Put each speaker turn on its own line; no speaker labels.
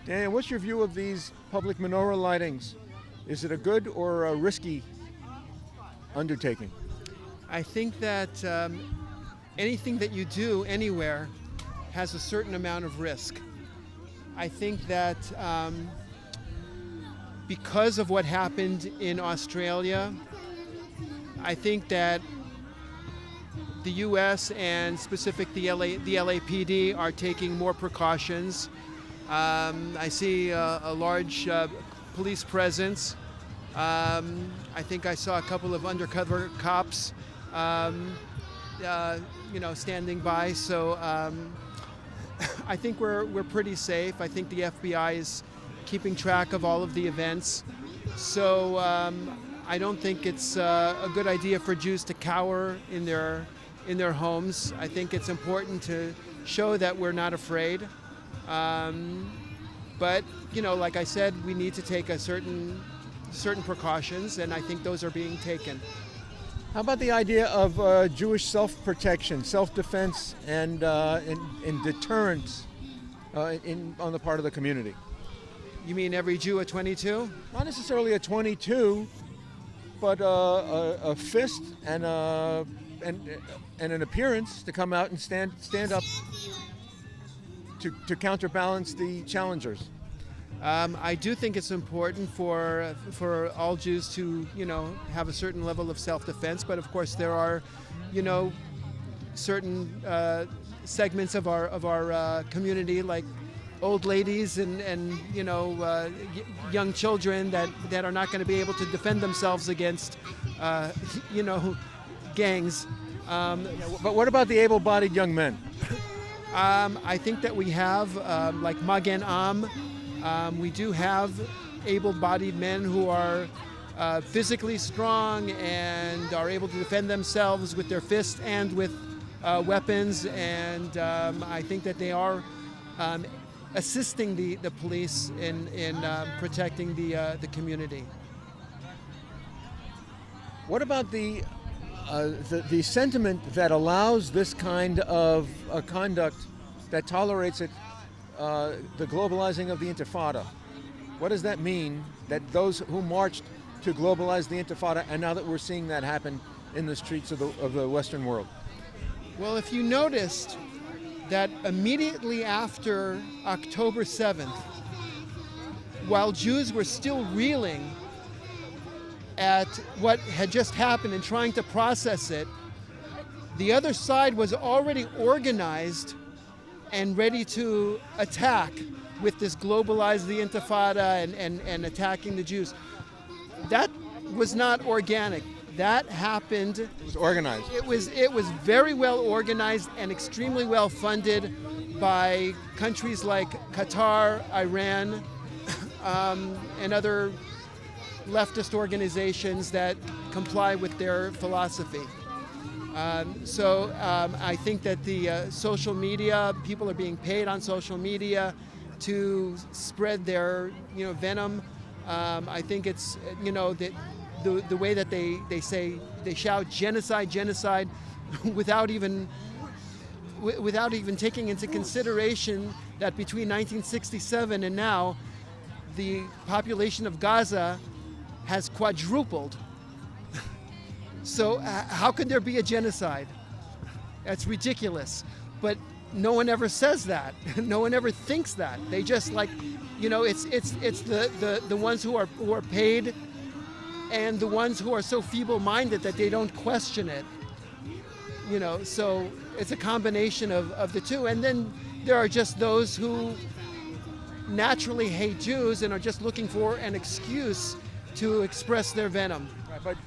Dan, what's your view of these public menorah lightings? Is it a good or a risky undertaking?
I think that anything that you do anywhere has a certain amount of risk. I think that because of what happened in Australia, I think that the U.S. and specifically the LAPD are taking more precautions. I see a large police presence. I think I saw a couple of undercover cops, standing by. So I think we're pretty safe. I think the FBI is keeping track of all of the events. So I don't think it's a good idea for Jews to cower in their homes. I think it's important to show that we're not afraid. But like I said, we need to take a certain precautions, and I think those are being taken.
How about the idea of Jewish self-protection, self-defense, and in deterrence on the part of the community?
You mean every Jew at 22?
Not necessarily a 22, but a fist and an appearance to come out and stand up to counterbalance the challengers.
I do think it's important for all Jews to have a certain level of self-defense, but of course there are certain segments of our community, like old ladies and young children that are not going to be able to defend themselves against gangs.
But what about the able-bodied young men?
I think that we have like Magen Am. We do have able-bodied men who are physically strong and are able to defend themselves with their fists and with weapons, and I think that they are assisting the police in protecting the community.
What about the sentiment that allows this kind of conduct, that tolerates it, the globalizing of the Intifada? What does that mean, that those who marched to globalize the Intifada, and now that we're seeing that happen in the streets of the Western world?
Well, if you noticed that immediately after October 7th, while Jews were still reeling at what had just happened and trying to process it, the other side was already organized and ready to attack with this globalize the Intifada and attacking the Jews. That was not organic. That happened.
It was organized.
It was very well organized and extremely well funded by countries like Qatar, Iran, and other leftist organizations that comply with their philosophy. So I think that the social media, people are being paid on social media to spread their venom. I think it's the way that they shout genocide without even taking into consideration that between 1967 and now the population of Gaza has quadrupled. So how could there be a genocide? That's ridiculous. But no one ever says that. No one ever thinks that. They just it's the ones who are paid and the ones who are so feeble-minded that they don't question it. So it's a combination of the two. And then there are just those who naturally hate Jews and are just looking for an excuse to express their venom.
Right, but